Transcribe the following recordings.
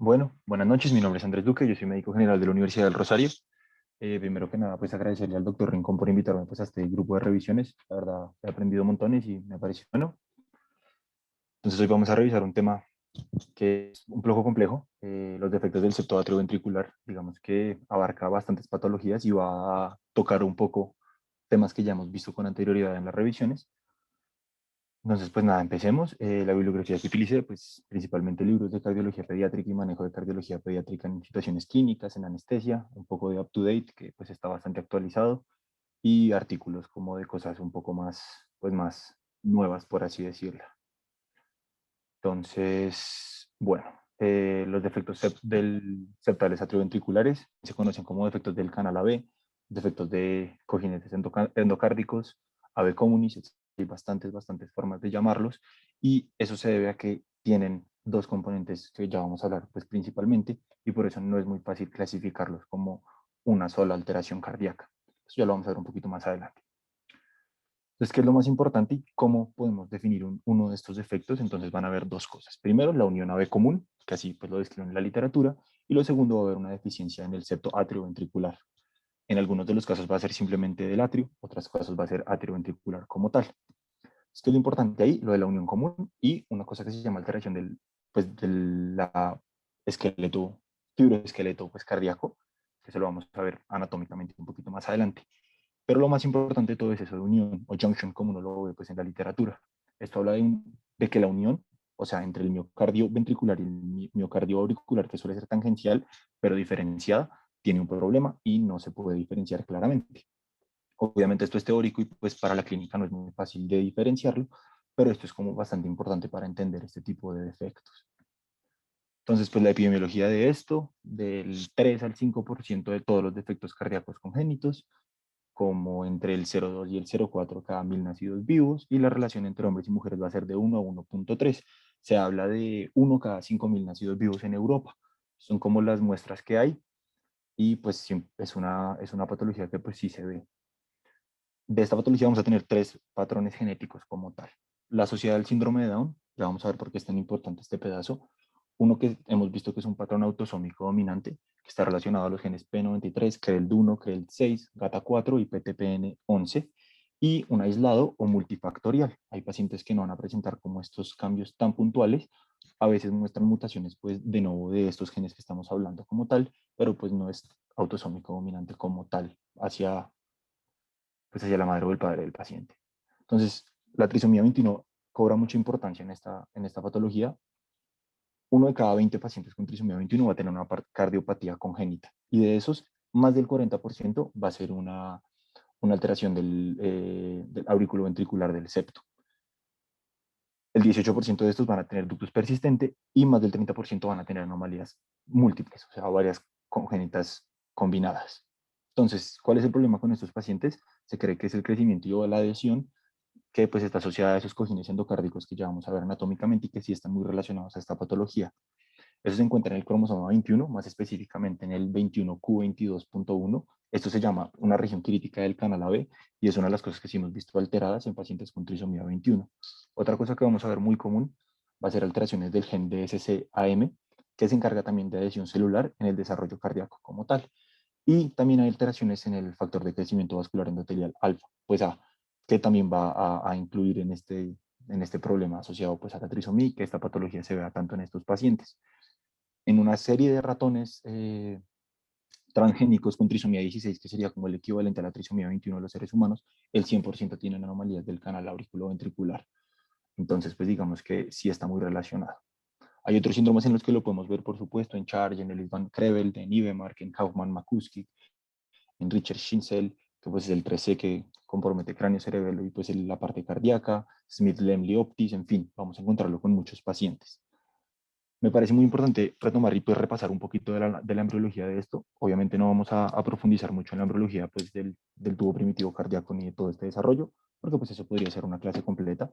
Bueno, buenas noches, mi nombre es Andrés Duque, yo soy médico general de la Universidad del Rosario. Primero que nada, pues agradecerle al doctor Rincón por invitarme pues, a este grupo de revisiones. La verdad, he aprendido montones y me parece bueno. Entonces hoy vamos a revisar un tema que es un poco complejo, los defectos del septo atrioventricular. Digamos que abarca bastantes patologías y va a tocar un poco temas que ya hemos visto con anterioridad en las revisiones. Entonces, pues nada, empecemos. La bibliografía que utilicé, pues principalmente libros de cardiología pediátrica y manejo de cardiología pediátrica en situaciones clínicas, en anestesia, un poco de up-to-date, que pues está bastante actualizado, y artículos como de cosas un poco más, pues más nuevas, por así decirlo. Entonces, bueno, los defectos septales atrioventriculares se conocen como defectos del canal AB, defectos de cojinetes endocárdicos, AB comunis, hay bastantes formas de llamarlos, y eso se debe a que tienen dos componentes que ya vamos a hablar pues principalmente, y por eso no es muy fácil clasificarlos como una sola alteración cardíaca. Eso ya lo vamos a ver un poquito más adelante. Entonces, ¿qué es lo más importante y cómo podemos definir uno de estos defectos? Entonces van a haber dos cosas. Primero, la unión AB común, que así pues lo describen en la literatura, y lo segundo va a haber una deficiencia en el septo atrioventricular. En algunos de los casos va a ser simplemente del atrio, otros casos va a ser atrioventricular como tal. Es que lo importante ahí, lo de la unión común y una cosa que se llama alteración pues, del la esqueleto, fibroesqueleto pues, cardíaco, que se lo vamos a ver anatómicamente un poquito más adelante. Pero lo más importante de todo es eso de unión o junction, como uno lo ve pues, en la literatura. Esto habla de que la unión, o sea, entre el miocardio ventricular y el miocardio auricular, que suele ser tangencial, pero diferenciada, tiene un problema y no se puede diferenciar claramente. Obviamente esto es teórico y pues para la clínica no es muy fácil de diferenciarlo, pero esto es como bastante importante para entender este tipo de defectos. Entonces, pues la epidemiología de esto, del 3 al 5% de todos los defectos cardíacos congénitos, como entre el 0,2 y el 0,4 cada 1000 nacidos vivos, y la relación entre hombres y mujeres va a ser de 1 a 1,3. Se habla de 1 cada 5000 nacidos vivos en Europa. Son como las muestras que hay, y pues es una patología que pues sí se ve. De esta patología vamos a tener tres patrones genéticos como tal. La asociada al síndrome de Down, ya vamos a ver por qué es tan importante este pedazo. Uno que hemos visto que es un patrón autosómico dominante, que está relacionado a los genes P93, CREL1, CREL6, GATA4 y PTPN11, y un aislado o multifactorial. Hay pacientes que no van a presentar como estos cambios tan puntuales, a veces muestran mutaciones pues de nuevo de estos genes que estamos hablando como tal, pero pues no es autosómico dominante como tal hacia la madre o el padre del paciente. Entonces, la trisomía 21 cobra mucha importancia en esta patología. Uno de cada 20 pacientes con trisomía 21 va a tener una cardiopatía congénita, y de esos, más del 40% va a ser una alteración del aurículo ventricular del septo. El 18% de estos van a tener ductus persistente y más del 30% van a tener anomalías múltiples, o sea, varias congénitas combinadas. Entonces, ¿cuál es el problema con estos pacientes? Se cree que es el crecimiento y la adhesión, que pues está asociada a esos cojines endocárdicos que ya vamos a ver anatómicamente y que sí están muy relacionados a esta patología. Eso se encuentra en el cromosoma 21, más específicamente en el 21q22.1. Esto se llama una región crítica del canal AB y es una de las cosas que sí hemos visto alteradas en pacientes con trisomía 21. Otra cosa que vamos a ver muy común va a ser alteraciones del gen DSC-AM, que se encarga también de adhesión celular en el desarrollo cardíaco como tal. Y también hay alteraciones en el factor de crecimiento vascular endotelial alfa, pues A, que también va a incluir en este problema asociado pues a la trisomía y que esta patología se vea tanto en estos pacientes. En una serie de ratones transgénicos con trisomía 16, que sería como el equivalente a la trisomía 21 de los seres humanos, el 100% tienen anomalías del canal auriculoventricular. Entonces, pues digamos que sí está muy relacionado. Hay otros síndromes en los que lo podemos ver, por supuesto, en Charge, en Ellis Van Creveld, en Ivemark, en Kaufman-Makuski, en Richard Schinzel, que pues es el 3C que compromete cráneo cerebelo y pues la parte cardíaca, Smith-Lemli-Optis, en fin, vamos a encontrarlo con muchos pacientes. Me parece muy importante retomar y pues repasar un poquito de la embriología de esto. Obviamente no vamos a profundizar mucho en la embriología pues, del tubo primitivo cardíaco ni de todo este desarrollo, porque pues eso podría ser una clase completa,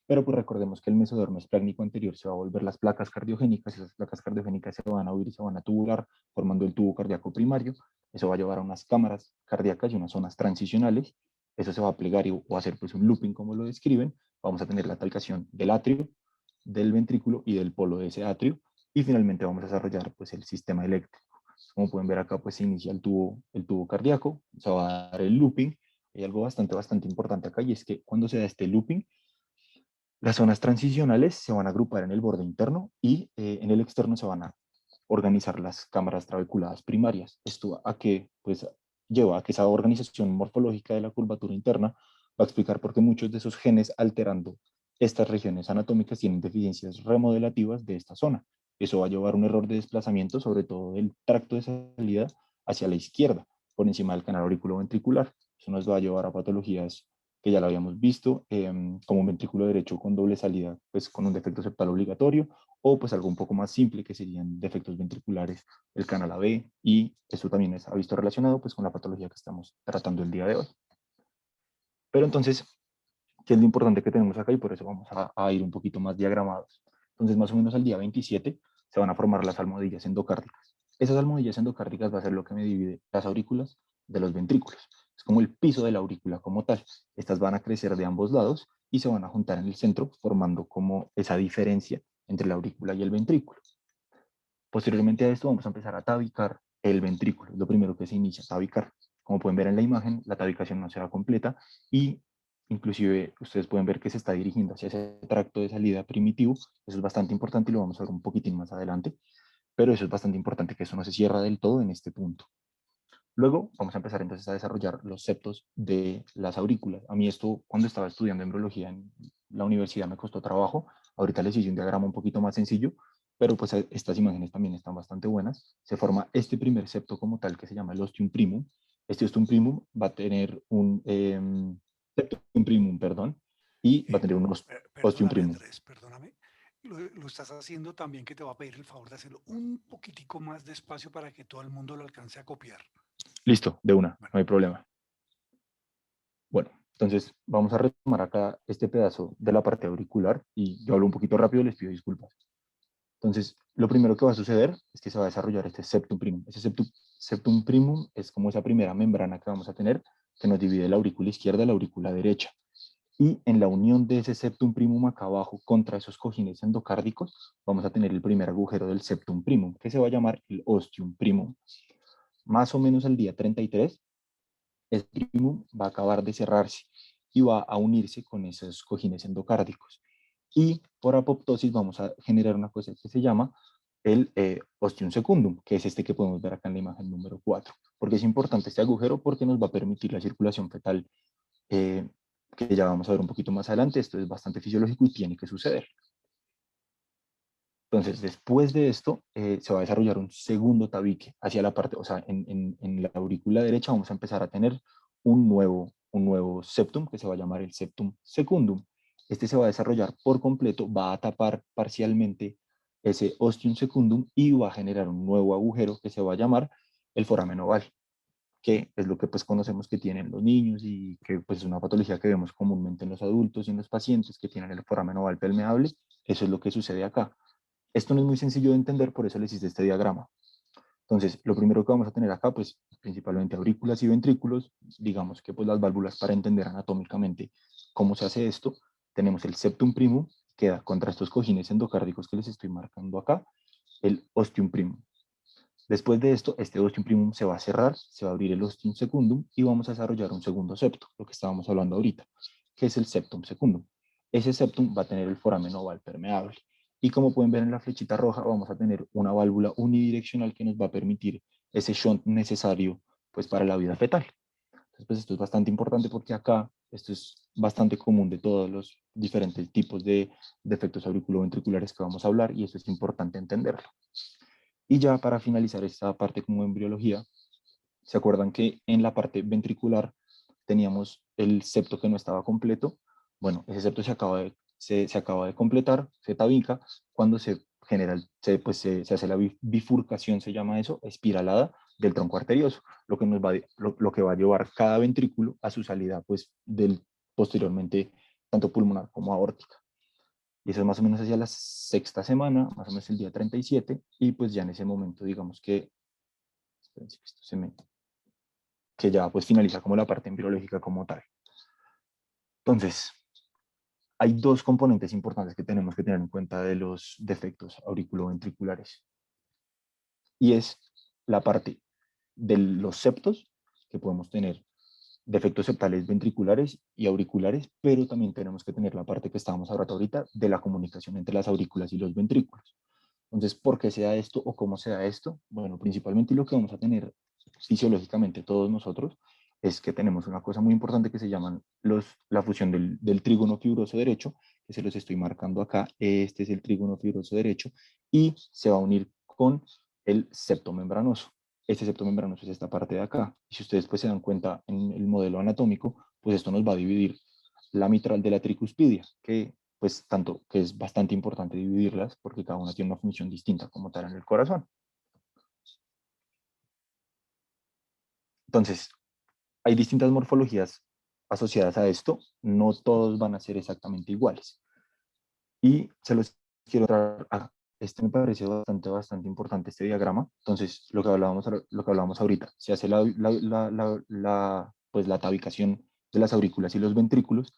pero pues recordemos que el mesodermo esplácnico anterior se va a volver las placas cardiogénicas, esas placas cardiogénicas se van a huir y se van a tubular, formando el tubo cardíaco primario. Eso va a llevar a unas cámaras cardíacas y unas zonas transicionales. Eso se va a plegar o a hacer pues un looping como lo describen, vamos a tener la tabicación del atrio, del ventrículo y del polo de ese atrio, y finalmente vamos a desarrollar pues el sistema eléctrico. Como pueden ver acá, pues se inicia el tubo cardíaco, se va a dar el looping. Hay algo bastante importante acá, y es que cuando se da este looping, las zonas transicionales se van a agrupar en el borde interno y en el externo se van a organizar las cámaras trabeculadas primarias. Esto a que, pues, lleva a que esa organización morfológica de la curvatura interna va a explicar por qué muchos de esos genes alterando estas regiones anatómicas tienen deficiencias remodelativas de esta zona. Eso va a llevar a un error de desplazamiento, sobre todo del tracto de salida hacia la izquierda, por encima del canal auriculoventricular. Eso nos va a llevar a patologías que ya lo habíamos visto, como un ventrículo derecho con doble salida, pues con un defecto septal obligatorio, o pues algo un poco más simple que serían defectos ventriculares del canal AB, y esto también ha visto relacionado pues con la patología que estamos tratando el día de hoy. Pero entonces, ¿qué es lo importante que tenemos acá? Y por eso vamos a ir un poquito más diagramados. Entonces, más o menos al día 27 se van a formar las almohadillas endocárdicas. Esas almohadillas endocárdicas va a ser lo que me divide las aurículas de los ventrículos. Es como el piso de la aurícula como tal. Estas van a crecer de ambos lados y se van a juntar en el centro, formando como esa diferencia entre la aurícula y el ventrículo. Posteriormente a esto vamos a empezar a tabicar el ventrículo. Lo primero que se inicia, tabicar. Como pueden ver en la imagen, la tabicación no se da completa y inclusive ustedes pueden ver que se está dirigiendo hacia ese tracto de salida primitivo. Eso es bastante importante y lo vamos a ver un poquitín más adelante, pero eso es bastante importante, que eso no se cierra del todo en este punto. Luego vamos a empezar entonces a desarrollar los septos de las aurículas. A mí esto, cuando estaba estudiando embriología en la universidad, me costó trabajo. Ahorita les hice un diagrama un poquito más sencillo, pero pues estas imágenes también están bastante buenas. Se forma este primer septo como tal, que se llama el ostium primum. Este ostium primum va a tener un septum primum, perdón, y va a tener un ostium Perdóname, primum. Andrés, perdóname. Lo estás haciendo también que te va a pedir el favor de hacerlo un poquitico más despacio para que todo el mundo lo alcance a copiar. Listo, de una, Bueno, no hay problema. Bueno, entonces vamos a retomar acá este pedazo de la parte auricular, y yo hablo un poquito rápido, les pido disculpas. Entonces, lo primero que va a suceder es que se va a desarrollar este septum primum. Ese septum primum es como esa primera membrana que vamos a tener, que nos divide la aurícula izquierda de la aurícula derecha. Y en la unión de ese septum primum acá abajo contra esos cojines endocárdicos, vamos a tener el primer agujero del septum primum, que se va a llamar el ostium primum. Más o menos al día 33, el primum va a acabar de cerrarse y va a unirse con esos cojines endocárdicos. Y por apoptosis vamos a generar una cosa que se llama el ostium secundum, que es este que podemos ver acá en la imagen número 4. ¿Por qué es importante este agujero? Porque nos va a permitir la circulación fetal, eh, que ya vamos a ver un poquito más adelante. Esto es bastante fisiológico y tiene que suceder. Entonces, después de esto, se va a desarrollar un segundo tabique hacia la parte, o sea, en la aurícula derecha vamos a empezar a tener un nuevo septum que se va a llamar el septum secundum. Este se va a desarrollar por completo, va a tapar parcialmente ese ostium secundum y va a generar un nuevo agujero que se va a llamar el foramen oval, que es lo que pues conocemos que tienen los niños y que pues es una patología que vemos comúnmente en los adultos y en los pacientes que tienen el foramen oval permeable. Eso es lo que sucede acá. Esto no es muy sencillo de entender, por eso les hice este diagrama. Entonces, lo primero que vamos a tener acá, pues principalmente aurículas y ventrículos, digamos que pues las válvulas para entender anatómicamente cómo se hace esto. Tenemos el septum primum, que da contra estos cojines endocárdicos que les estoy marcando acá, el ostium primum. Después de esto, este ostium primum se va a cerrar, se va a abrir el ostium secundum y vamos a desarrollar un segundo septo, lo que estábamos hablando ahorita, que es el septum secundum. Ese septum va a tener el foramen oval permeable. Y como pueden ver en la flechita roja, vamos a tener una válvula unidireccional que nos va a permitir ese shunt necesario pues, para la vida fetal. Entonces, pues, esto es bastante importante porque acá esto es bastante común de todos los diferentes tipos de defectos auriculoventriculares que vamos a hablar, y eso es importante entenderlo. Y ya para finalizar esta parte como embriología, ¿se acuerdan que en la parte ventricular teníamos el septo que no estaba completo? Bueno, ese septo se acaba de completar, se tabica, cuando se genera, se hace la bifurcación, se llama eso, espiralada del tronco arterioso, lo que va a llevar cada ventrículo a su salida, pues, posteriormente, tanto pulmonar como aórtica. Y eso es más o menos hacia la sexta semana, más o menos el día 37, y pues ya en ese momento, digamos que, espérense que esto se me, que ya pues finaliza como la parte embriológica como tal. Entonces, hay dos componentes importantes que tenemos que tener en cuenta de los defectos auriculoventriculares, y es la parte de los septos, que podemos tener defectos septales ventriculares y auriculares, pero también tenemos que tener la parte que estábamos hablando ahorita de la comunicación entre las aurículas y los ventrículos. Entonces, ¿por qué se da esto o cómo se da esto? Bueno, principalmente lo que vamos a tener fisiológicamente todos nosotros es que tenemos una cosa muy importante que se llama la fusión del trígono fibroso derecho, que se los estoy marcando acá. Este es el trígono fibroso derecho y se va a unir con el septo membranoso. Este septo membranoso es esta parte de acá. Y si ustedes pues se dan cuenta en el modelo anatómico, pues esto nos va a dividir la mitral de la tricuspidia, que pues tanto que es bastante importante dividirlas porque cada una tiene una función distinta como tal en el corazón. Entonces, hay distintas morfologías asociadas a esto, no todos van a ser exactamente iguales. Y se los quiero traer a este me pareció bastante importante este diagrama. Entonces, lo que hablábamos ahorita, se hace pues, la tabicación de las aurículas y los ventrículos,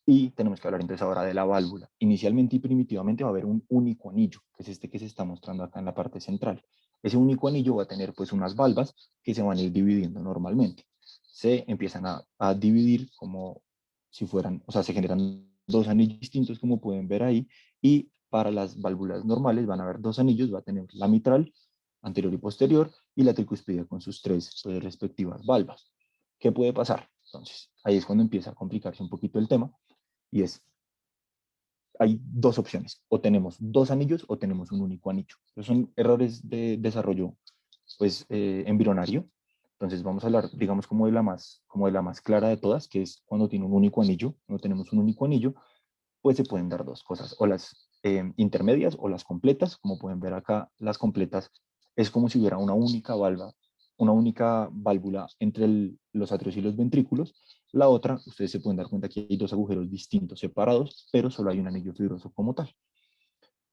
y tenemos que hablar entonces ahora de la válvula. Inicialmente y primitivamente va a haber un único anillo, que es este que se está mostrando acá en la parte central. Ese único anillo va a tener pues unas valvas que se van a ir dividiendo normalmente. Se empiezan a dividir como si fueran, o sea, se generan dos anillos distintos como pueden ver ahí, y para las válvulas normales van a haber dos anillos, va a tener la mitral, anterior y posterior, y la tricuspidia con sus tres pues, respectivas valvas. ¿Qué puede pasar? Entonces, ahí es cuando empieza a complicarse un poquito el tema, y es, hay dos opciones, o tenemos dos anillos o tenemos un único anillo. Esos son errores de desarrollo pues, embrionario. Entonces vamos a hablar, digamos, como de la más clara de todas, que es cuando tiene un único anillo. Cuando tenemos un único anillo, pues se pueden dar dos cosas, o las intermedias o las completas. Como pueden ver acá, las completas es como si hubiera una única válvula entre los atrios y los ventrículos. La otra, ustedes se pueden dar cuenta que hay dos agujeros distintos, separados, pero solo hay un anillo fibroso como tal.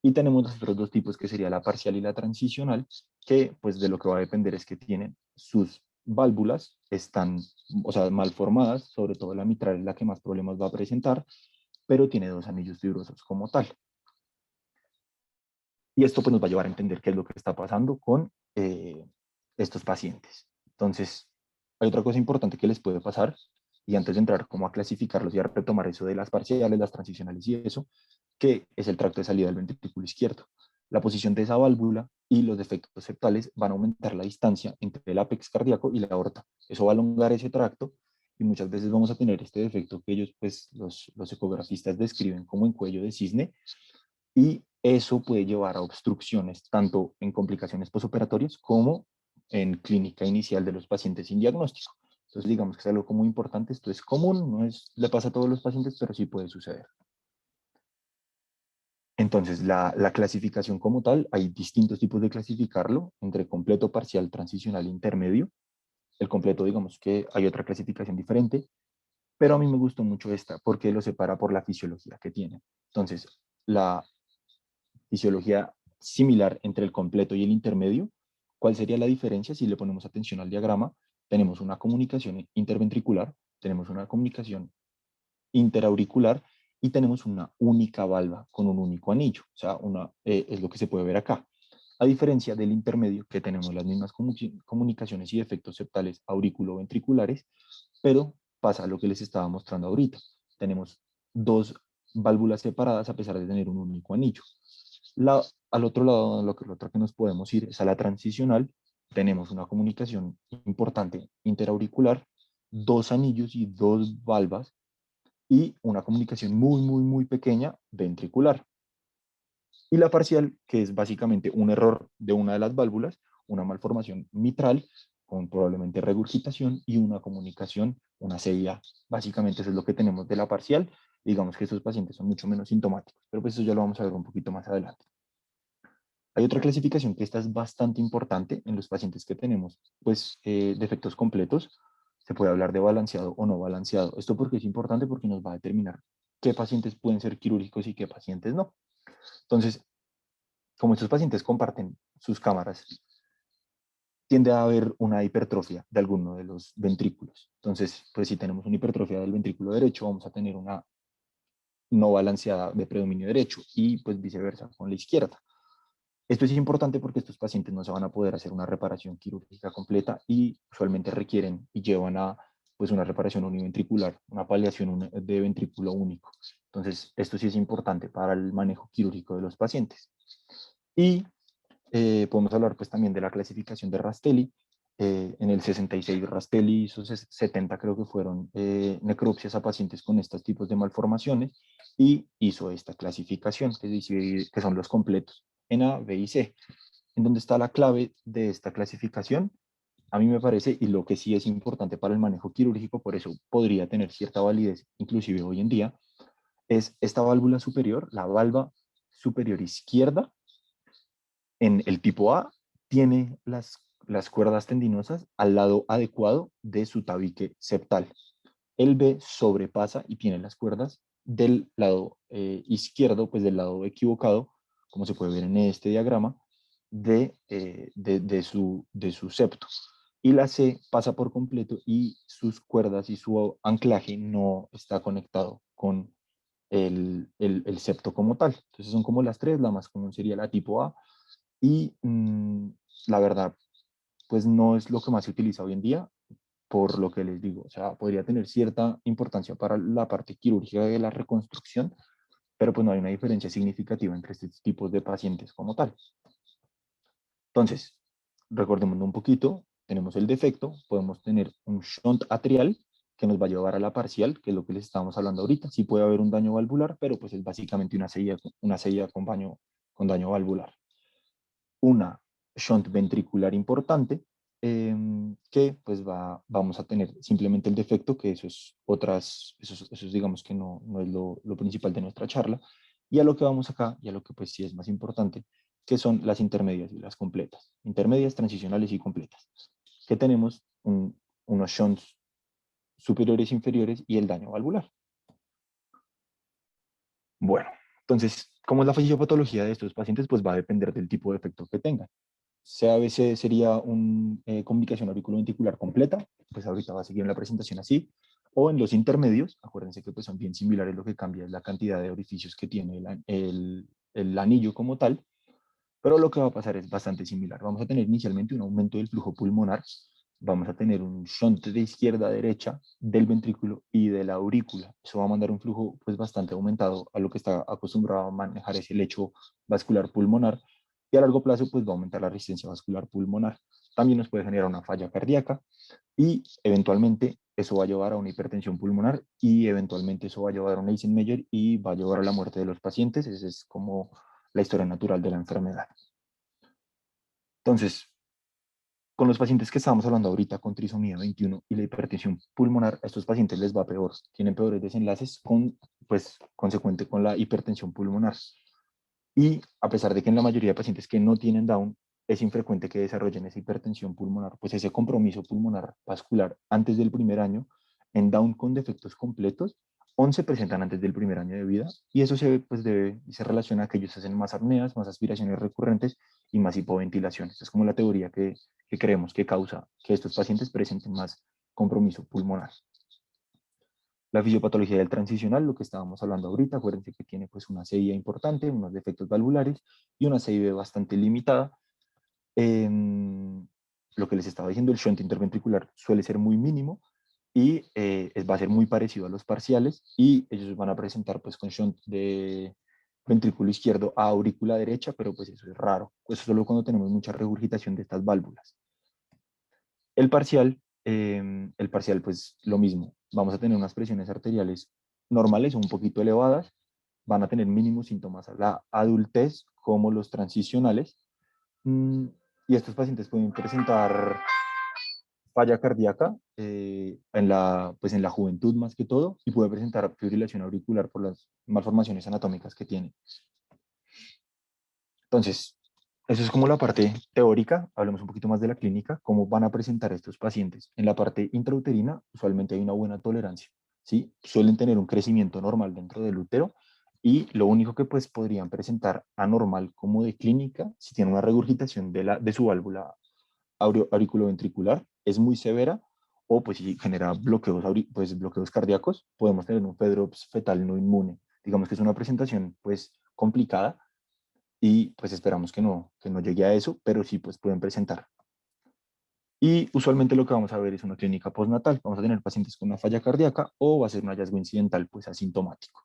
Y tenemos los otros dos tipos, que sería la parcial y la transicional, que pues de lo que va a depender es que tienen sus válvulas, están, o sea, mal formadas, sobre todo la mitral es la que más problemas va a presentar, pero tiene dos anillos fibrosos como tal. Y esto pues nos va a llevar a entender qué es lo que está pasando con estos pacientes. Entonces, hay otra cosa importante que les puede pasar, y antes de entrar como a clasificarlos y a retomar eso de las parciales, las transicionales y eso, que es el tracto de salida del ventrículo izquierdo. La posición de esa válvula y los defectos septales van a aumentar la distancia entre el ápex cardíaco y la aorta. Eso va a alongar ese tracto, y muchas veces vamos a tener este defecto que ellos, pues los ecografistas describen como en cuello de cisne, y eso puede llevar a obstrucciones tanto en complicaciones posoperatorias como en clínica inicial de los pacientes sin diagnóstico. Entonces, digamos que es algo muy importante. Esto es común, no es, le pasa a todos los pacientes, pero sí puede suceder. Entonces, la clasificación como tal, hay distintos tipos de clasificarlo, entre completo, parcial, transicional e intermedio. El completo, digamos que hay otra clasificación diferente, pero a mí me gustó mucho esta porque lo separa por la fisiología que tiene. Entonces, la fisiología similar entre el completo y el intermedio. ¿Cuál sería la diferencia? Si le ponemos atención al diagrama, tenemos una comunicación interventricular, tenemos una comunicación interauricular y tenemos una única valva con un único anillo. O sea, es lo que se puede ver acá. A diferencia del intermedio, que tenemos las mismas comunicaciones y efectos septales auriculoventriculares, pero pasa lo que les estaba mostrando ahorita. Tenemos dos válvulas separadas a pesar de tener un único anillo. Al otro lado, lo otro que nos podemos ir es a la transicional. Tenemos una comunicación importante interauricular, dos anillos y dos valvas, y una comunicación muy pequeña ventricular. Y la parcial, que es básicamente un error de una de las válvulas, una malformación mitral con probablemente regurgitación y una comunicación, una CIA. Básicamente eso es lo que tenemos de la parcial. Digamos que estos pacientes son mucho menos sintomáticos, pero pues eso ya lo vamos a ver un poquito más adelante. Hay otra clasificación que esta es bastante importante en los pacientes que tenemos pues, defectos completos. Se puede hablar de balanceado o no balanceado. Esto porque es importante, porque nos va a determinar qué pacientes pueden ser quirúrgicos y qué pacientes no. Entonces, como estos pacientes comparten sus cámaras, tiende a haber una hipertrofia de alguno de los ventrículos. Entonces, pues si tenemos una hipertrofia del ventrículo derecho, vamos a tener una no balanceada de predominio derecho y pues viceversa con la izquierda. Esto es importante porque estos pacientes no se van a poder hacer una reparación quirúrgica completa y usualmente requieren y llevan a pues una reparación univentricular, una paliación de ventrículo único. Entonces, esto sí es importante para el manejo quirúrgico de los pacientes. Y podemos hablar pues también de la clasificación de Rastelli. En el 66 Rastelli hizo 70, creo que fueron necropsias a pacientes con estos tipos de malformaciones y hizo esta clasificación, que son los completos en A, B y C. En donde está la clave de esta clasificación, a mí me parece, y lo que sí es importante para el manejo quirúrgico, por eso podría tener cierta validez, inclusive hoy en día, es esta válvula superior, la valva superior izquierda, en el tipo A, tiene las cuerdas tendinosas al lado adecuado de su tabique septal. El B sobrepasa y tiene las cuerdas del lado izquierdo, pues del lado equivocado, como se puede ver en este diagrama, de su septo. Y la C pasa por completo y sus cuerdas y su anclaje no está conectado con el septo como tal. Entonces son como las tres, la más común sería la tipo A y la verdad, pues no es lo que más se utiliza hoy en día, por lo que les digo. O sea, podría tener cierta importancia para la parte quirúrgica de la reconstrucción, pero pues no hay una diferencia significativa entre estos tipos de pacientes como tal. Entonces, recordemos un poquito, tenemos el defecto, podemos tener un shunt atrial que nos va a llevar a la parcial, que es lo que les estábamos hablando ahorita. Sí puede haber un daño valvular, pero pues es básicamente una seía con daño valvular. Una shunt ventricular importante, que pues vamos a tener simplemente el defecto, que eso es, digamos que no es lo principal de nuestra charla, y a lo que vamos acá, y a lo que pues sí es más importante, que son las intermedias y las completas, intermedias, transicionales y completas, que tenemos unos shunts superiores, inferiores y el daño valvular. Bueno, entonces, ¿cómo es la fisiopatología de estos pacientes? Pues va a depender del tipo de efecto que tengan. CABC sería una comunicación auriculoventricular completa, pues ahorita va a seguir en la presentación así, o en los intermedios, acuérdense que pues son bien similares, lo que cambia es la cantidad de orificios que tiene el anillo como tal, pero lo que va a pasar es bastante similar. Vamos a tener inicialmente un aumento del flujo pulmonar, vamos a tener un shunt de izquierda a derecha del ventrículo y de la aurícula. Eso va a mandar un flujo pues bastante aumentado a lo que está acostumbrado a manejar ese lecho vascular pulmonar, y a largo plazo pues va a aumentar la resistencia vascular pulmonar. También nos puede generar una falla cardíaca y eventualmente eso va a llevar a una hipertensión pulmonar y eventualmente eso va a llevar a un Eisenmenger y va a llevar a la muerte de los pacientes. Esa es como la historia natural de la enfermedad. Entonces, con los pacientes que estábamos hablando ahorita con trisomía 21 y la hipertensión pulmonar, a estos pacientes les va peor, tienen peores desenlaces pues, consecuente con la hipertensión pulmonar. Y a pesar de que en la mayoría de pacientes que no tienen Down es infrecuente que desarrollen esa hipertensión pulmonar, pues ese compromiso pulmonar vascular antes del primer año, en Down con defectos completos, 11 presentan antes del primer año de vida, y eso se relaciona a que ellos hacen más apneas, más aspiraciones recurrentes y más hipoventilación. Esa es como la teoría que creemos que causa que estos pacientes presenten más compromiso pulmonar. La fisiopatología del transicional, lo que estábamos hablando ahorita, acuérdense que tiene pues una CIA importante, unos defectos valvulares y una CIB bastante limitada. Lo que les estaba diciendo, el shunt interventricular suele ser muy mínimo y va a ser muy parecido a los parciales, y ellos van a presentar pues con shunt de ventrículo izquierdo a aurícula derecha, pero pues eso es raro, pues solo cuando tenemos mucha regurgitación de estas válvulas. El parcial pues lo mismo, vamos a tener unas presiones arteriales normales o un poquito elevadas, van a tener mínimos síntomas a la adultez como los transicionales, y estos pacientes pueden presentar falla cardíaca pues en la juventud más que todo, y puede presentar fibrilación auricular por las malformaciones anatómicas que tiene. Entonces, eso es como la parte teórica. Hablemos un poquito más de la clínica, cómo van a presentar estos pacientes. En la parte intrauterina, usualmente hay una buena tolerancia, ¿sí? Suelen tener un crecimiento normal dentro del útero, y lo único que pues podrían presentar anormal como de clínica, si tienen una regurgitación de su válvula auriculoventricular, es muy severa, o pues si genera bloqueos cardíacos, podemos tener un FEDROPS fetal no inmune. Digamos que es una presentación pues complicada y pues esperamos que no llegue a eso, pero sí pues pueden presentar. Y usualmente lo que vamos a ver es una clínica postnatal. Vamos a tener pacientes con una falla cardíaca o va a ser un hallazgo incidental pues asintomático.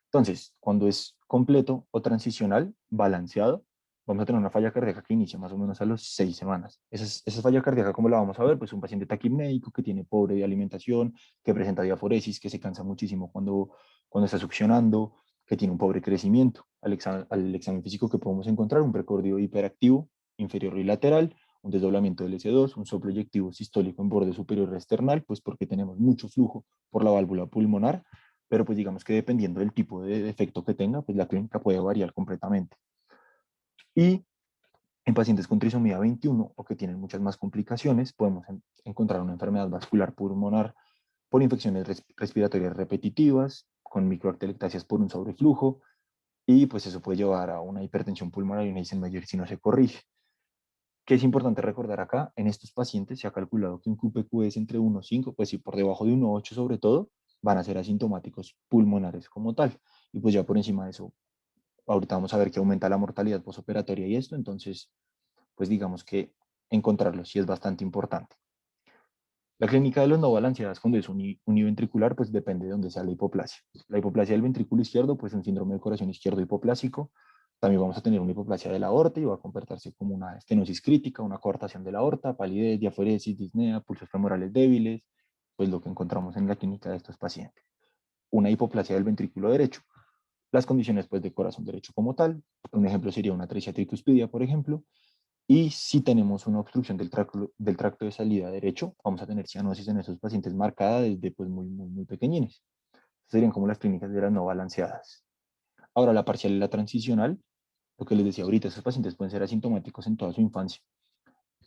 Entonces, cuando es completo o transicional, balanceado, vamos a tener una falla cardíaca que inicia más o menos a los 6 semanas. Esa falla cardíaca, ¿cómo la vamos a ver? Pues un paciente taquipnéico que tiene pobre de alimentación, que presenta diaforesis, que se cansa muchísimo cuando está succionando, que tiene un pobre crecimiento. Al examen físico que podemos encontrar, un precordio hiperactivo, inferior y lateral, un desdoblamiento del S2, un soplo eyectivo sistólico en borde superior external, pues porque tenemos mucho flujo por la válvula pulmonar, pero pues digamos que dependiendo del tipo de defecto que tenga, pues la clínica puede variar completamente. Y en pacientes con trisomía 21 o que tienen muchas más complicaciones, podemos encontrar una enfermedad vascular pulmonar por infecciones respiratorias repetitivas, con microatelectasias por un sobreflujo, y pues eso puede llevar a una hipertensión pulmonar y una Eisenmenger si no se corrige. ¿Qué es importante recordar acá? En estos pacientes se ha calculado que un QPQ es entre 1,5, pues si por debajo de 1,8 sobre todo, van a ser asintomáticos pulmonares como tal. Y pues ya por encima de eso, ahorita vamos a ver que aumenta la mortalidad posoperatoria y esto, entonces, pues digamos que encontrarlo sí es bastante importante. La clínica de los no balanceadas cuando es univentricular, pues depende de dónde sea la hipoplasia. La hipoplasia del ventrículo izquierdo, pues un síndrome de corazón izquierdo hipoplásico. También vamos a tener una hipoplasia de la aorta y va a comportarse como una estenosis crítica, una coartación de la aorta, palidez, diaforesis, disnea, pulsos femorales débiles, pues lo que encontramos en la clínica de estos pacientes. Una hipoplasia del ventrículo derecho. Las condiciones pues de corazón derecho como tal, un ejemplo sería una atresia tricuspidia, por ejemplo, y si tenemos una obstrucción del tracto de salida derecho, vamos a tener cianosis en esos pacientes marcada desde pues muy pequeñines. Serían como las clínicas de las no balanceadas. Ahora, la parcial y la transicional, lo que les decía ahorita, esos pacientes pueden ser asintomáticos en toda su infancia.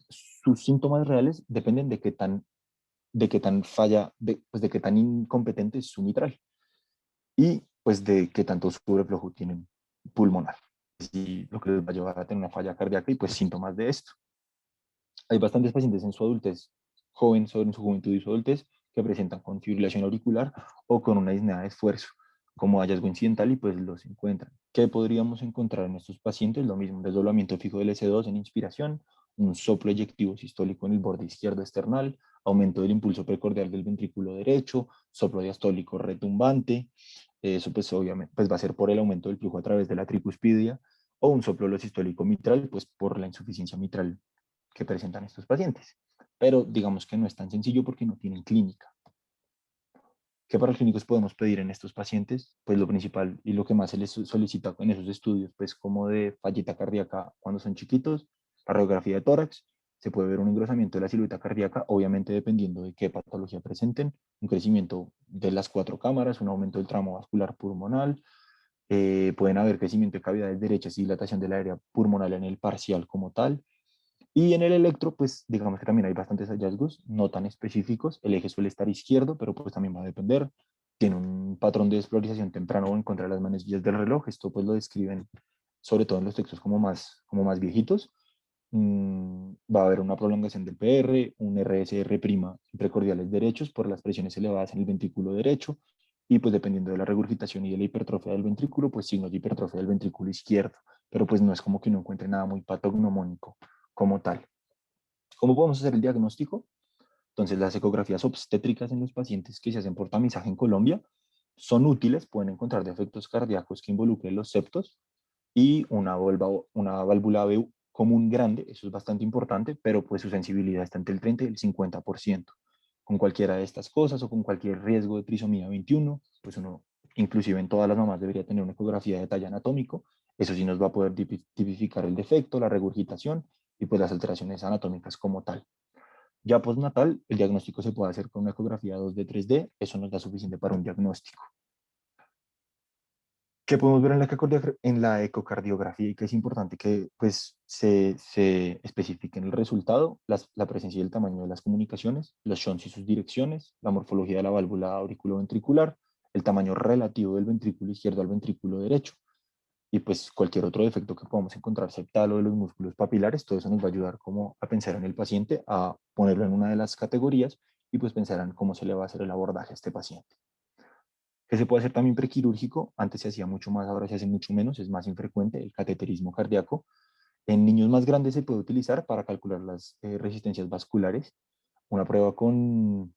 Sus síntomas reales dependen de qué tan falla, pues de qué tan incompetente es su mitral y pues de qué tanto sobreflujo tienen pulmonar. Y lo que les va a llevar a tener una falla cardíaca y pues síntomas de esto. Hay bastantes pacientes en su adultez, joven, sobre en su juventud y su adultez, que presentan con fibrilación auricular o con una disnea de esfuerzo, como hallazgo incidental y pues los encuentran. ¿Qué podríamos encontrar en estos pacientes? Lo mismo, desdoblamiento fijo del S2 en inspiración, un soplo eyectivo sistólico en el borde izquierdo external, aumento del impulso precordial del ventrículo derecho, soplo diastólico retumbante, eso pues obviamente pues va a ser por el aumento del flujo a través de la tricuspidia, o un soplo sistólico mitral, pues por la insuficiencia mitral que presentan estos pacientes. Pero digamos que no es tan sencillo porque no tienen clínica. ¿Qué para clínicos podemos pedir en estos pacientes? Pues lo principal y lo que más se les solicita en esos estudios, pues como de fallita cardíaca cuando son chiquitos, la radiografía de tórax, se puede ver un engrosamiento de la silueta cardíaca, obviamente dependiendo de qué patología presenten, un crecimiento de las 4 cámaras, un aumento del tramo vascular pulmonar, pueden haber crecimiento de cavidades derechas y dilatación del área pulmonar en el parcial como tal, y en el electro, pues digamos que también hay bastantes hallazgos, no tan específicos. El eje suele estar izquierdo, pero pues también va a depender. Tiene un patrón de desflorización temprano o en contra de las manecillas del reloj. Esto pues lo describen sobre todo en los textos como más viejitos. Va a haber una prolongación del PR, un RSR' en precordiales derechos por las presiones elevadas en el ventrículo derecho. Y pues dependiendo de la regurgitación y de la hipertrofia del ventrículo, pues signos de hipertrofia del ventrículo izquierdo. Pero pues no es como que uno encuentre nada muy patognomónico como tal. ¿Cómo podemos hacer el diagnóstico? Entonces, las ecografías obstétricas en los pacientes que se hacen por tamizaje en Colombia son útiles, pueden encontrar defectos cardíacos que involucren los septos y una válvula B común grande, eso es bastante importante, pero pues su sensibilidad está entre el 30 y el 50%. Con cualquiera de estas cosas o con cualquier riesgo de trisomía 21, pues uno, inclusive en todas las mamás, debería tener una ecografía de detalle anatómico. Eso sí nos va a poder tipificar el defecto, la regurgitación y pues las alteraciones anatómicas como tal. Ya postnatal, el diagnóstico se puede hacer con una ecografía 2D, 3D, eso nos da suficiente para un diagnóstico. ¿Qué podemos ver en la ecocardiografía y que es importante que pues, se especifique en el resultado? La presencia y el tamaño de las comunicaciones, los shunts y sus direcciones, la morfología de la válvula auriculoventricular, el tamaño relativo del ventrículo izquierdo al ventrículo derecho, y pues cualquier otro defecto que podamos encontrar septal o de los músculos papilares, todo eso nos va a ayudar como a pensar en el paciente, a ponerlo en una de las categorías y pues pensar en cómo se le va a hacer el abordaje a este paciente. Que se puede hacer también prequirúrgico, antes se hacía mucho más, ahora se hace mucho menos, es más infrecuente el cateterismo cardíaco. En niños más grandes se puede utilizar para calcular las resistencias vasculares, una prueba con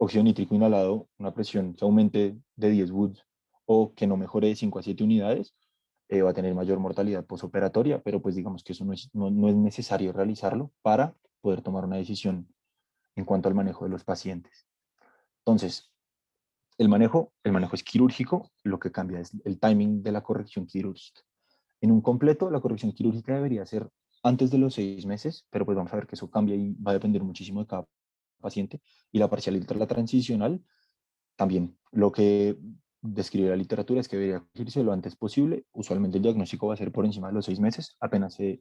óxido nítrico inhalado, una presión que aumente de 10 Wood o que no mejore de 5 a 7 unidades, va a tener mayor mortalidad posoperatoria, pero pues digamos que eso no es necesario realizarlo para poder tomar una decisión en cuanto al manejo de los pacientes. Entonces, el manejo es quirúrgico, lo que cambia es el timing de la corrección quirúrgica. En un completo, la corrección quirúrgica debería ser antes de los 6 meses, pero pues vamos a ver que eso cambia y va a depender muchísimo de cada paciente. Y la parcial y la transicional también. Lo que describe la literatura es que debería corregirse lo antes posible. Usualmente el diagnóstico va a ser por encima de los 6 meses. Apenas se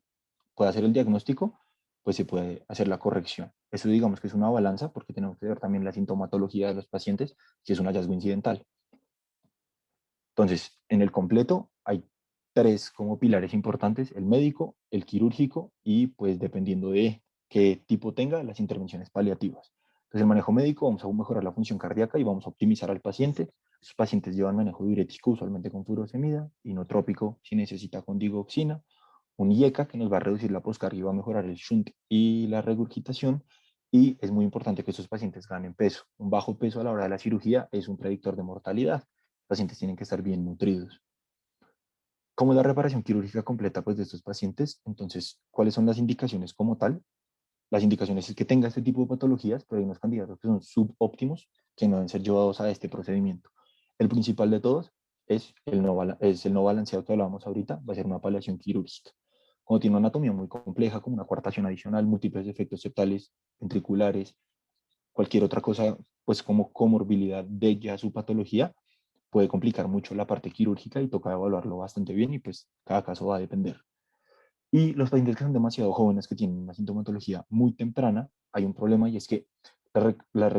puede hacer el diagnóstico, pues se puede hacer la corrección. Eso digamos que es una balanza porque tenemos que ver también la sintomatología de los pacientes, si es un hallazgo incidental. Entonces, en el completo hay tres como pilares importantes: el médico, el quirúrgico y pues dependiendo de qué tipo tenga, las intervenciones paliativas. Entonces, el manejo médico, vamos a mejorar la función cardíaca y vamos a optimizar al paciente. Los pacientes llevan manejo diurético, usualmente con furosemida, inotrópico si necesita con digoxina, un IECA que nos va a reducir la poscarga y va a mejorar el shunt y la regurgitación. Y es muy importante que estos pacientes ganen peso. Un bajo peso a la hora de la cirugía es un predictor de mortalidad. Los pacientes tienen que estar bien nutridos. ¿Cómo es la reparación quirúrgica completa pues, de estos pacientes? Entonces, ¿cuáles son las indicaciones como tal? Las indicaciones es que tenga este tipo de patologías, pero hay unos candidatos que son subóptimos que no deben ser llevados a este procedimiento. El principal de todos es el no balanceado que hablábamos ahorita, va a ser una paliación quirúrgica. Cuando tiene una anatomía muy compleja, como una coartación adicional, múltiples efectos septales, ventriculares, cualquier otra cosa, pues como comorbilidad de ya su patología, puede complicar mucho la parte quirúrgica y toca evaluarlo bastante bien y pues cada caso va a depender. Y los pacientes que son demasiado jóvenes, que tienen una sintomatología muy temprana, hay un problema y es que las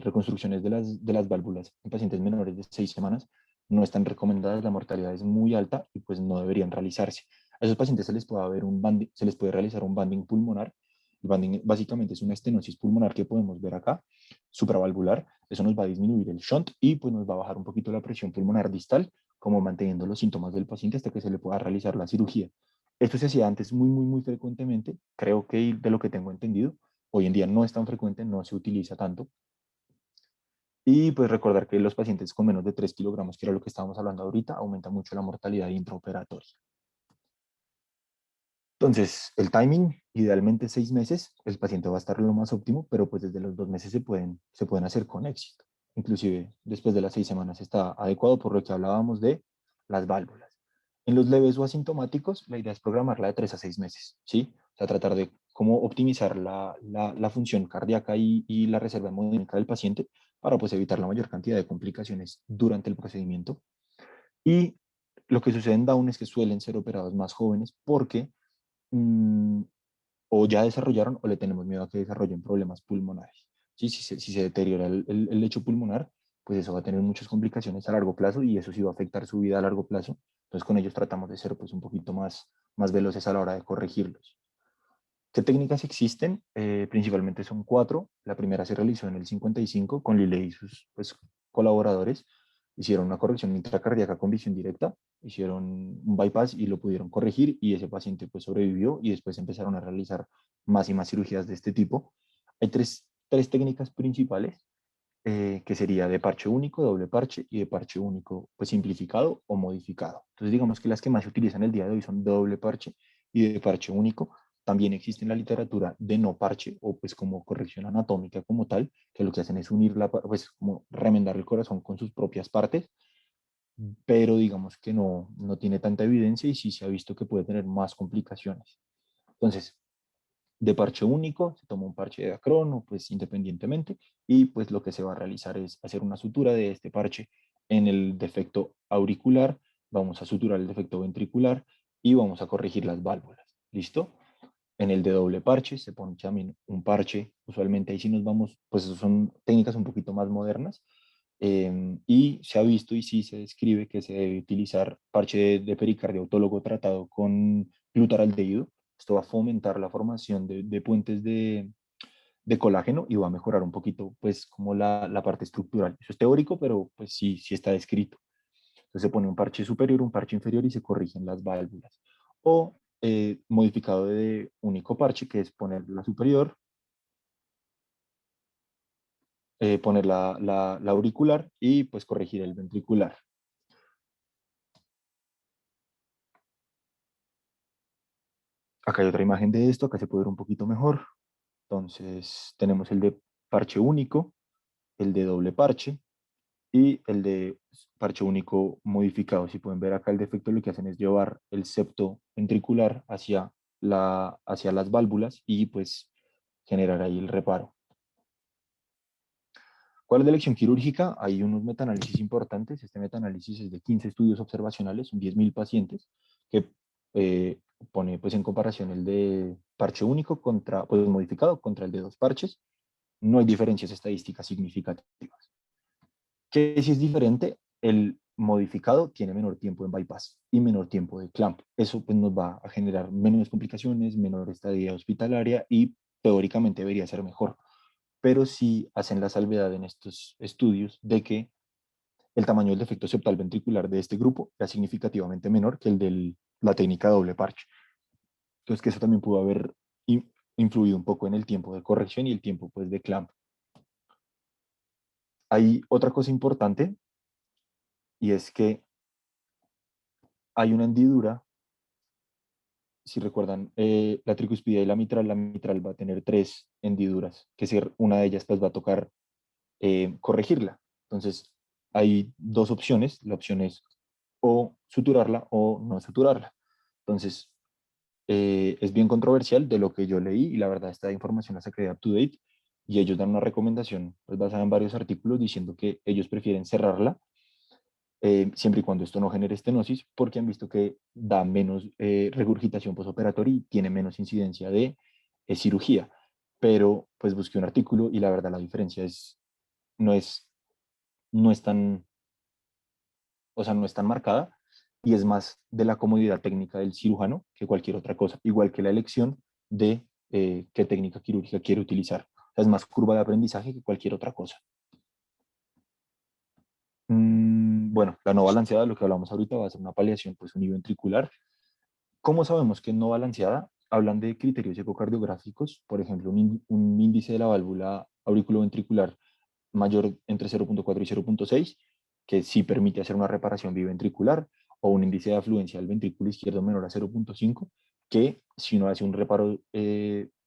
reconstrucciones de las válvulas en pacientes menores de 6 semanas no están recomendadas, la mortalidad es muy alta y pues no deberían realizarse. A esos pacientes se les puede realizar un banding pulmonar. El banding básicamente es una estenosis pulmonar que podemos ver acá, supravalvular. Eso nos va a disminuir el shunt y pues nos va a bajar un poquito la presión pulmonar distal, como manteniendo los síntomas del paciente hasta que se le pueda realizar la cirugía. Esto se hacía antes muy, muy, muy frecuentemente. Creo que de lo que tengo entendido, hoy en día no es tan frecuente, no se utiliza tanto. Y pues recordar que los pacientes con menos de 3 kilogramos, que era lo que estábamos hablando ahorita, aumenta mucho la mortalidad intraoperatoria. Entonces, el timing, idealmente 6 meses, el paciente va a estar lo más óptimo, pero pues desde los 2 meses se pueden hacer con éxito. Inclusive después de las 6 semanas está adecuado por lo que hablábamos de las válvulas. En los leves o asintomáticos, la idea es programarla de 3 a 6 meses, ¿sí? O sea, tratar de cómo optimizar la función cardíaca y la reserva hemodinámica del paciente para pues evitar la mayor cantidad de complicaciones durante el procedimiento. Y lo que sucede en Down es que suelen ser operados más jóvenes porque mm, o ya desarrollaron o le tenemos miedo a que desarrollen problemas pulmonares. ¿Sí? Si se deteriora el lecho pulmonar, pues eso va a tener muchas complicaciones a largo plazo y eso sí va a afectar su vida a largo plazo. Entonces con ellos tratamos de ser pues un poquito más veloces a la hora de corregirlos. ¿Qué técnicas existen? Principalmente son cuatro. La primera se realizó en el 55 con Lillet y sus pues, colaboradores. Hicieron una corrección intracardíaca con visión directa, hicieron un bypass y lo pudieron corregir y ese paciente pues sobrevivió y después empezaron a realizar más y más cirugías de este tipo. Hay tres técnicas principales, que sería de parche único, doble parche y de parche único pues simplificado o modificado. Entonces digamos que las que más se utilizan el día de hoy son de doble parche y de parche único. También existe en la literatura de no parche o pues como corrección anatómica como tal, que lo que hacen es pues como remendar el corazón con sus propias partes, pero digamos que no tiene tanta evidencia y sí se ha visto que puede tener más complicaciones. Entonces, de parche único, se toma un parche de acrono, pues independientemente, y pues lo que se va a realizar es hacer una sutura de este parche en el defecto auricular, vamos a suturar el defecto ventricular y vamos a corregir las válvulas. ¿Listo? En el de doble parche se pone también un parche, usualmente ahí sí nos vamos, pues son técnicas un poquito más modernas, y se ha visto y sí se describe que se debe utilizar parche de pericardio autólogo tratado con glutaraldehído. Esto va a fomentar la formación de puentes de colágeno y va a mejorar un poquito, pues, como la parte estructural. Eso es teórico, pero pues sí, sí está descrito. Entonces se pone un parche superior, un parche inferior y se corrigen las válvulas. O modificado de único parche, que es poner la superior, poner la auricular y pues corregir el ventricular. Acá hay otra imagen de esto, acá se puede ver un poquito mejor. Entonces tenemos el de parche único, el de doble parche y el de parche único modificado. Si pueden ver acá el defecto, lo que hacen es llevar el septo ventricular hacia las válvulas y pues generar ahí el reparo. ¿Cuál es la elección quirúrgica? Hay unos metaanálisis importantes. Este metaanálisis es de 15 estudios observacionales, son 10.000 pacientes, que pone pues en comparación el de parche único contra, pues modificado contra el de dos parches. No hay diferencias estadísticas significativas. ¿Qué si es diferente? El modificado tiene menor tiempo en bypass y menor tiempo de clamp. Eso pues nos va a generar menos complicaciones, menor estadía hospitalaria y teóricamente debería ser mejor. Pero sí hacen la salvedad en estos estudios de que el tamaño del defecto septal ventricular de este grupo era significativamente menor que el de la técnica doble parche. Entonces que eso también pudo haber influido un poco en el tiempo de corrección y el tiempo pues de clamp. Hay otra cosa importante y es que hay una hendidura. Si recuerdan, la tricuspidea y la mitral va a tener tres hendiduras, que si una de ellas pues va a tocar corregirla. Entonces, hay dos opciones. La opción es o suturarla o no suturarla. Entonces, es bien controversial de lo que yo leí y la verdad esta información la saqué de UpToDate y ellos dan una recomendación pues, basada en varios artículos diciendo que ellos prefieren cerrarla siempre y cuando esto no genere estenosis, porque han visto que da menos regurgitación postoperatoria y tiene menos incidencia de cirugía. Pero pues busqué un artículo y la verdad la diferencia no, es, no es tan, o sea, no es tan marcada y es más de la comodidad técnica del cirujano que cualquier otra cosa, igual que la elección de qué técnica quirúrgica quiere utilizar. O sea, es más curva de aprendizaje que cualquier otra cosa. Bueno, la no balanceada, lo que hablamos ahorita, va a ser una paliación pues univentricular. ¿Cómo sabemos que es no balanceada? Hablan de criterios ecocardiográficos, por ejemplo, un índice de la válvula auriculoventricular mayor entre 0.4 y 0.6, que sí permite hacer una reparación biventricular, o un índice de afluencia del ventrículo izquierdo menor a 0.5, que si uno hace un reparo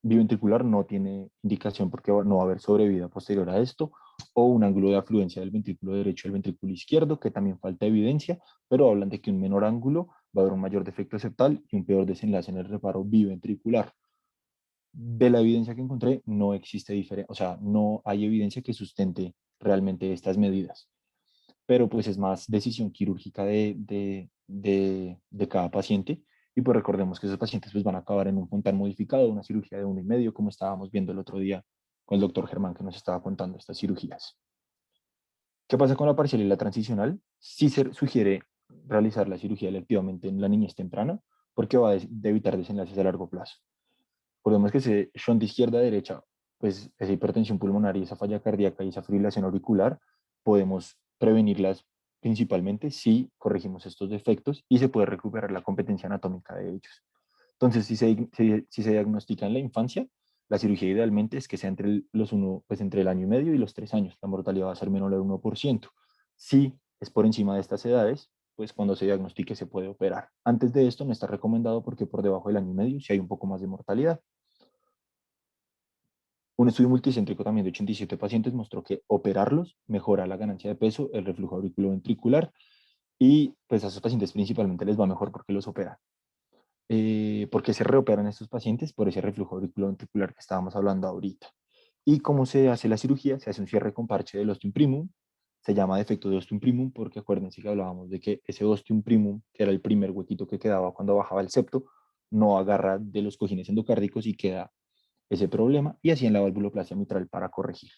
biventricular no tiene indicación porque no va a haber sobrevida posterior a esto, o un ángulo de afluencia del ventrículo derecho al ventrículo izquierdo, que también falta evidencia, pero hablan de que un menor ángulo va a haber un mayor defecto septal y un peor desenlace en el reparo biventricular. De la evidencia que encontré, no existe diferencia, o sea, no hay evidencia que sustente realmente estas medidas, pero pues es más decisión quirúrgica de cada paciente. Y pues recordemos que esos pacientes pues van a acabar en un Fontan modificado, una cirugía de 1,5, como estábamos viendo el otro día con el doctor Germán que nos estaba contando estas cirugías. ¿Qué pasa con la parcial y la transicional? Sí se sugiere realizar la cirugía electivamente en la niñez temprana porque va a evitar desenlaces a largo plazo. Recordemos que ese shunt de izquierda a derecha, pues esa hipertensión pulmonar y esa falla cardíaca y esa fibrilación auricular, podemos prevenirlas principalmente si corregimos estos defectos y se puede recuperar la competencia anatómica de ellos. Entonces, si se diagnostica en la infancia, la cirugía idealmente es que sea pues entre el año y medio y los 3 años. La mortalidad va a ser menor al 1%. Si es por encima de estas edades, pues cuando se diagnostique se puede operar. Antes de esto no está recomendado porque por debajo del año y medio sí hay un poco más de mortalidad. Un estudio multicéntrico también de 87 pacientes mostró que operarlos mejora la ganancia de peso, el reflujo auriculoventricular y pues a esos pacientes principalmente les va mejor porque los operan. ¿Por qué se reoperan estos pacientes? Por ese reflujo auriculoventricular que estábamos hablando ahorita. ¿Y cómo se hace la cirugía? Se hace un cierre con parche del ostium primum. Se llama defecto de ostium primum porque acuérdense que hablábamos de que ese ostium primum, que era el primer huequito que quedaba cuando bajaba el septo, no agarra de los cojines endocárdicos y queda ese problema y hacían la valvuloplastia mitral para corregir.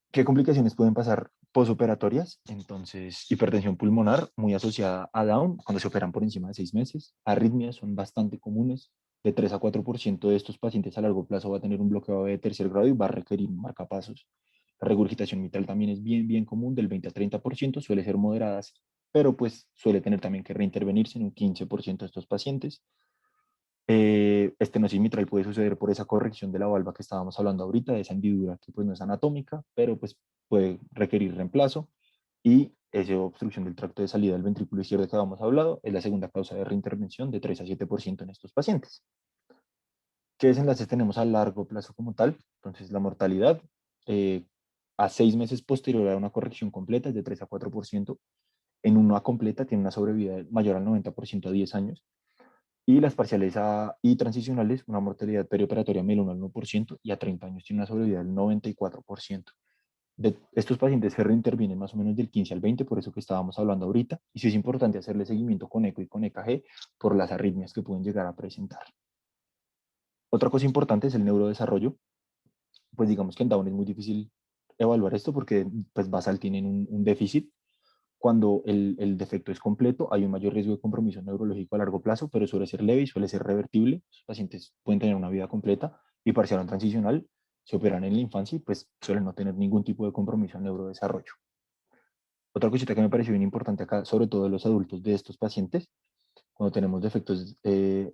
¿Qué complicaciones pueden pasar posoperatorias? Entonces, hipertensión pulmonar muy asociada a Down cuando se operan por encima de 6 meses. Arritmias son bastante comunes. de 3 a 4% de estos pacientes a largo plazo va a tener un bloqueo AV de tercer grado y va a requerir un marcapasos. La regurgitación mitral también es bien común, del 20 a 30%, suele ser moderadas, pero pues suele tener también que reintervenirse en un 15% de estos pacientes. Estenosis mitral puede suceder por esa corrección de la valva que estábamos hablando ahorita, de esa hendidura que pues no es anatómica, pero pues puede requerir reemplazo. Y esa obstrucción del tracto de salida del ventrículo izquierdo que habíamos hablado es la segunda causa de reintervención de 3 a 7% en estos pacientes. ¿Qué desenlaces tenemos a largo plazo como tal? Entonces la mortalidad eh, a 6 meses posterior a una corrección completa es de 3 a 4%. En una completa tiene una sobrevida mayor al 90% a 10 años. Y las parciales y transicionales, una mortalidad perioperatoria menor al 1% y a 30 años tiene una sobrevida del 94%. De estos pacientes se reintervienen más o menos del 15 al 20, por eso que estábamos hablando ahorita, y sí es importante hacerle seguimiento con eco y con EKG por las arritmias que pueden llegar a presentar. Otra cosa importante es el neurodesarrollo. Pues digamos que en Down es muy difícil evaluar esto porque pues basal tienen un déficit. Cuando el defecto es completo, hay un mayor riesgo de compromiso neurológico a largo plazo, pero suele ser leve y suele ser revertible. Los pacientes pueden tener una vida completa y parcial o transicional, se operan en la infancia y pues suelen no tener ningún tipo de compromiso en neurodesarrollo. Otra cosita que me pareció bien importante acá, sobre todo de los adultos de estos pacientes, cuando tenemos defectos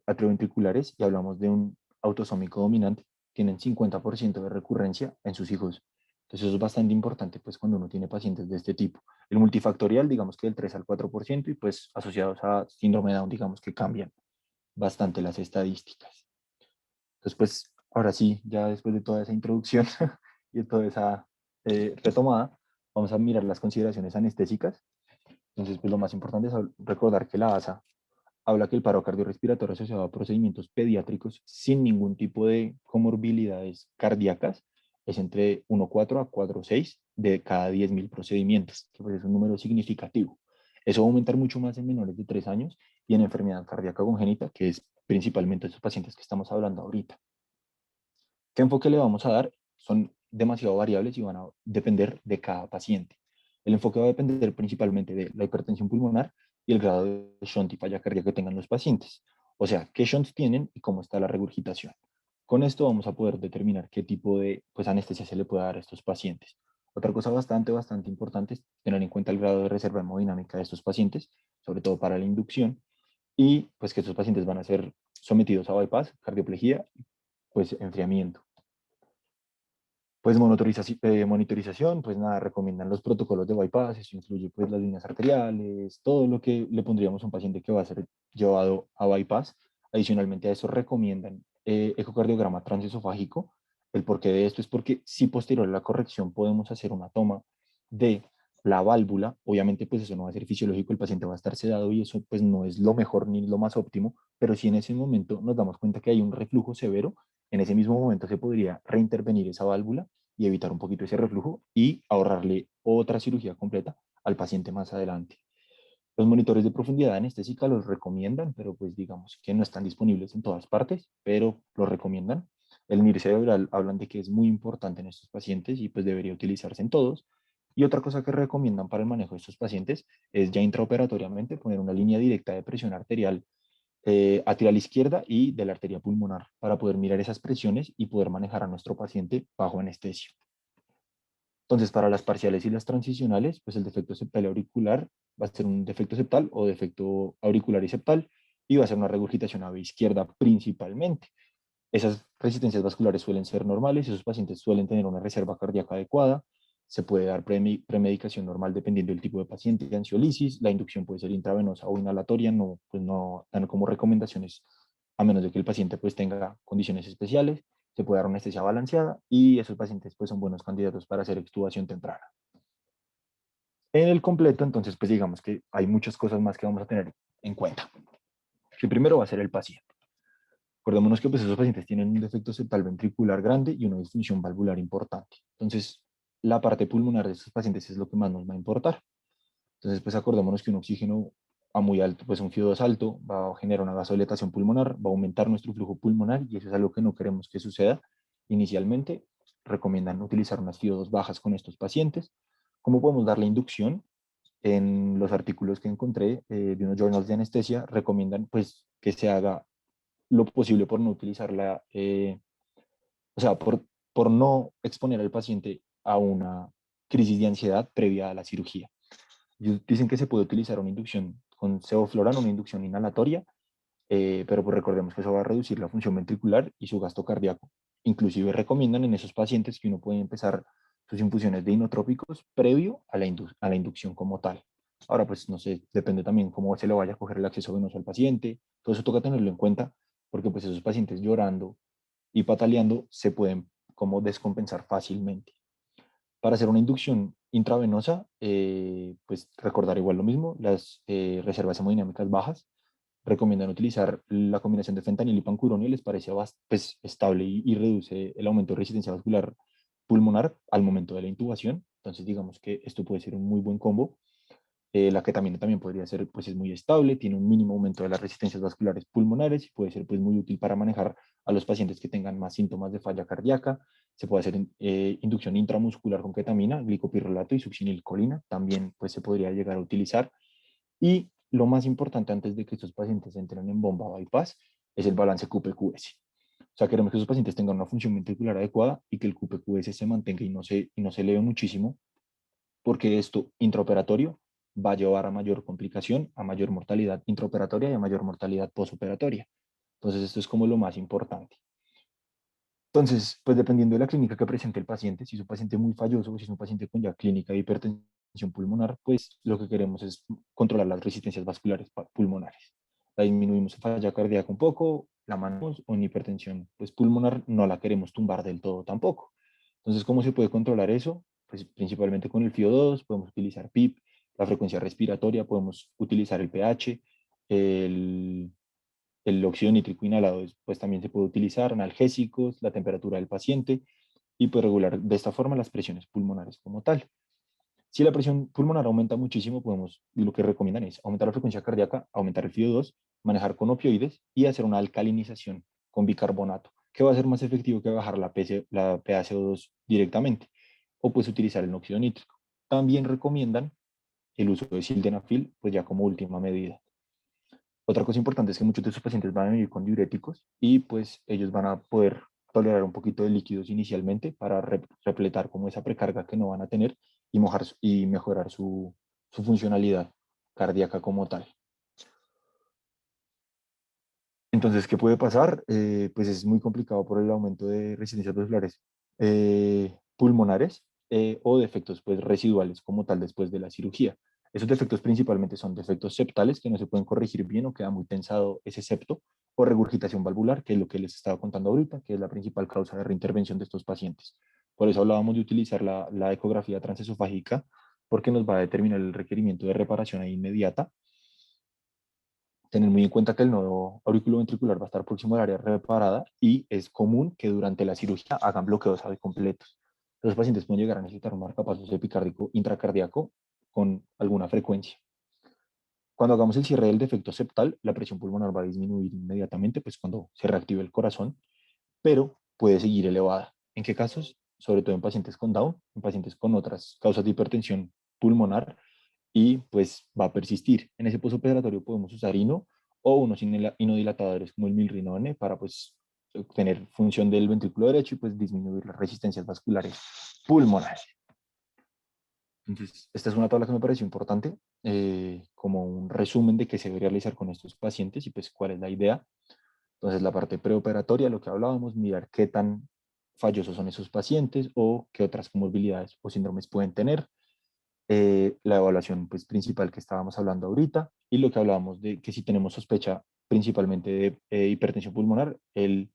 atrioventriculares y hablamos de un autosómico dominante, tienen 50% de recurrencia en sus hijos. Entonces eso es bastante importante pues cuando uno tiene pacientes de este tipo. El multifactorial, digamos que del 3 al 4% y pues asociados a síndrome de Down, digamos que cambian bastante las estadísticas. Entonces pues ahora sí, ya después de toda esa introducción y de toda esa retomada, vamos a mirar las consideraciones anestésicas. Entonces pues lo más importante es recordar que la ASA habla que el paro cardiorrespiratorio asociado a procedimientos pediátricos sin ningún tipo de comorbilidades cardíacas es entre 1,4 a 4,6 de cada 10.000 procedimientos, que pues es un número significativo. Eso va a aumentar mucho más en menores de 3 años y en enfermedad cardíaca congénita, que es principalmente estos pacientes que estamos hablando ahorita. ¿Qué enfoque le vamos a dar? Son demasiado variables y van a depender de cada paciente. El enfoque va a depender principalmente de la hipertensión pulmonar y el grado de shunt y falla cardíaca que tengan los pacientes. O sea, qué shunts tienen y cómo está la regurgitación. Con esto vamos a poder determinar qué tipo de anestesia se le puede dar a estos pacientes. Otra cosa bastante importante es tener en cuenta el grado de reserva hemodinámica de estos pacientes, sobre todo para la inducción, y pues que estos pacientes van a ser sometidos a bypass, cardioplegía, pues enfriamiento. Pues monitorización, pues nada, recomiendan los protocolos de bypass, eso incluye pues las líneas arteriales, todo lo que le pondríamos a un paciente que va a ser llevado a bypass. Adicionalmente a eso recomiendan ecocardiograma transesofágico. El porqué de esto es porque si posterior a la corrección podemos hacer una toma de la válvula, obviamente pues eso no va a ser fisiológico, el paciente va a estar sedado y eso pues no es lo mejor ni lo más óptimo, pero si en ese momento nos damos cuenta que hay un reflujo severo, en ese mismo momento se podría reintervenir esa válvula y evitar un poquito ese reflujo y ahorrarle otra cirugía completa al paciente más adelante. Los monitores de profundidad anestésica los recomiendan, pero pues digamos que no están disponibles en todas partes, pero los recomiendan. El NIR cerebral hablan de que es muy importante en estos pacientes y pues debería utilizarse en todos. Y otra cosa que recomiendan para el manejo de estos pacientes es ya intraoperatoriamente poner una línea directa de presión arterial atrial izquierda y de la arteria pulmonar para poder mirar esas presiones y poder manejar a nuestro paciente bajo anestesia. Entonces, para las parciales y las transicionales, pues el defecto septal auricular va a ser un defecto septal o defecto auricular y septal y va a ser una regurgitación AV izquierda principalmente. Esas resistencias vasculares suelen ser normales, esos pacientes suelen tener una reserva cardíaca adecuada, se puede dar premedicación normal dependiendo del tipo de paciente, de ansiolisis, la inducción puede ser intravenosa o inhalatoria, no, pues no dan como recomendaciones a menos de que el paciente pues tenga condiciones especiales, se puede dar una anestesia balanceada y esos pacientes pues son buenos candidatos para hacer extubación temprana. En el completo, entonces, pues digamos que hay muchas cosas más que vamos a tener en cuenta. El primero va a ser el paciente. Acordémonos que pues, esos pacientes tienen un defecto septal ventricular grande y una disfunción valvular importante. Entonces, la parte pulmonar de estos pacientes es lo que más nos va a importar. Entonces, pues acordémonos que un oxígeno a muy alto, pues un FIO2 alto va a generar una vasodilatación pulmonar, va a aumentar nuestro flujo pulmonar y eso es algo que no queremos que suceda. Inicialmente, recomiendan utilizar unas FIO2 bajas con estos pacientes. ¿Cómo podemos dar la inducción? En los artículos que encontré de unos journals de anestesia, recomiendan pues que se haga lo posible por no utilizarla, o sea, por no exponer al paciente a una crisis de ansiedad previa a la cirugía. Ellos dicen que se puede utilizar una inducción con sevoflurano, una inducción inhalatoria, pero pues recordemos que eso va a reducir la función ventricular y su gasto cardíaco. Inclusive recomiendan en esos pacientes que uno puede empezar sus infusiones de inotrópicos previo a la inducción como tal. Ahora, pues no sé, depende también cómo se le vaya a coger el acceso venoso al paciente. Todo eso toca tenerlo en cuenta porque pues esos pacientes llorando y pataleando se pueden como descompensar fácilmente. Para hacer una inducción intravenosa, pues recordar igual lo mismo, las reservas hemodinámicas bajas, recomiendan utilizar la combinación de fentanil y pancuronio, les parece pues, estable y reduce el aumento de resistencia vascular pulmonar al momento de la intubación. Entonces, digamos que esto puede ser un muy buen combo. La ketamina también podría ser, pues es muy estable, tiene un mínimo aumento de las resistencias vasculares pulmonares y puede ser pues muy útil para manejar a los pacientes que tengan más síntomas de falla cardíaca. Se puede hacer inducción intramuscular con ketamina, glicopirrolato y succinilcolina, también pues se podría llegar a utilizar. Y lo más importante antes de que estos pacientes entren en bomba bypass es el balance QPQS. O sea, queremos que esos pacientes tengan una función ventricular adecuada y que el QPQS se mantenga y no se eleve muchísimo, porque esto intraoperatorio va a llevar a mayor complicación, a mayor mortalidad intraoperatoria y a mayor mortalidad postoperatoria. Entonces, esto es como lo más importante. Entonces, pues dependiendo de la clínica que presente el paciente, si es un paciente muy falloso o si es un paciente con ya clínica de hipertensión pulmonar, pues lo que queremos es controlar las resistencias vasculares pulmonares. La disminuimos en falla cardíaca un poco, la manejamos, o en hipertensión pues pulmonar no la queremos tumbar del todo tampoco. Entonces, ¿cómo se puede controlar eso? Pues principalmente con el FIO2, podemos utilizar PIP, la frecuencia respiratoria, podemos utilizar el pH, el, el óxido nítrico inhalado pues también se puede utilizar, analgésicos, la temperatura del paciente y pues regular de esta forma las presiones pulmonares como tal. Si la presión pulmonar aumenta muchísimo, podemos, y lo que recomiendan es aumentar la frecuencia cardíaca, aumentar el FIO2, manejar con opioides y hacer una alcalinización con bicarbonato, que va a ser más efectivo que bajar la PaCO2 directamente, o pues utilizar el óxido nítrico. También recomiendan el uso de sildenafil, pues ya como última medida. Otra cosa importante es que muchos de estos pacientes van a venir con diuréticos y pues ellos van a poder tolerar un poquito de líquidos inicialmente para repletar como esa precarga que no van a tener y, y mejorar su funcionalidad cardíaca como tal. Entonces, ¿qué puede pasar? Pues es muy complicado por el aumento de resistencias vasculares pulmonares o defectos pues, residuales como tal después de la cirugía. Esos defectos principalmente son defectos septales que no se pueden corregir bien o queda muy tensado ese septo, o regurgitación valvular, que es lo que les estaba contando ahorita, que es la principal causa de reintervención de estos pacientes. Por eso hablábamos de utilizar la ecografía transesofágica, porque nos va a determinar el requerimiento de reparación ahí inmediata. Tener muy en cuenta que el nodo auriculoventricular va a estar próximo al área reparada y es común que durante la cirugía hagan bloqueos AV completos. Los pacientes pueden llegar a necesitar un marcapasos epicárdico intracardíaco con alguna frecuencia. Cuando hagamos el cierre del defecto septal, la presión pulmonar va a disminuir inmediatamente, pues cuando se reactive el corazón, pero puede seguir elevada. ¿En qué casos? Sobre todo en pacientes con Down, en pacientes con otras causas de hipertensión pulmonar, y pues va a persistir. En ese postoperatorio podemos usar INO o unos inodilatadores como el milrinone para pues tener función del ventrículo derecho y pues disminuir las resistencias vasculares pulmonares. Entonces, esta es una tabla que me pareció importante, como un resumen de qué se debe realizar con estos pacientes y pues cuál es la idea. Entonces, la parte preoperatoria, lo que hablábamos, mirar qué tan fallosos son esos pacientes o qué otras comorbilidades o síndromes pueden tener. La evaluación pues, principal que estábamos hablando ahorita y lo que hablábamos de que si tenemos sospecha principalmente de hipertensión pulmonar, el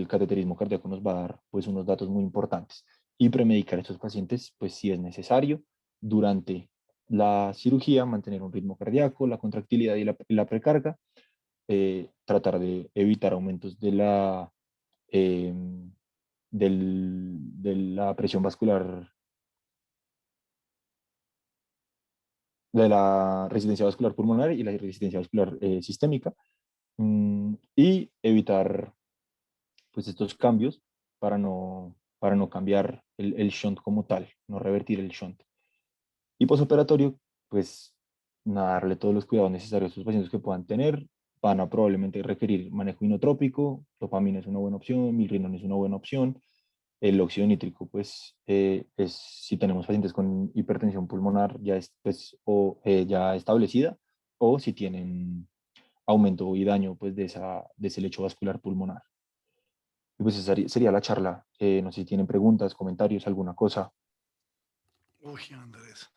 cateterismo cardíaco nos va a dar pues, unos datos muy importantes y premedicar a estos pacientes pues, si es necesario durante la cirugía, mantener un ritmo cardíaco, la contractilidad y la precarga, tratar de evitar aumentos eh, de la presión vascular, de la resistencia vascular pulmonar y la resistencia vascular sistémica, y evitar pues estos cambios para no cambiar el shunt como tal, no revertir el shunt. Y posoperatorio, pues nada, darle todos los cuidados necesarios a estos pacientes que puedan tener, van a probablemente requerir manejo inotrópico, dopamina es una buena opción, milrinona es una buena opción. El óxido nítrico, pues, si tenemos pacientes con hipertensión pulmonar ya, pues, ya establecida, o si tienen aumento y daño pues, de ese lecho vascular pulmonar. Y pues esa sería la charla. No sé si tienen preguntas, comentarios, alguna cosa. Uy, Andrés.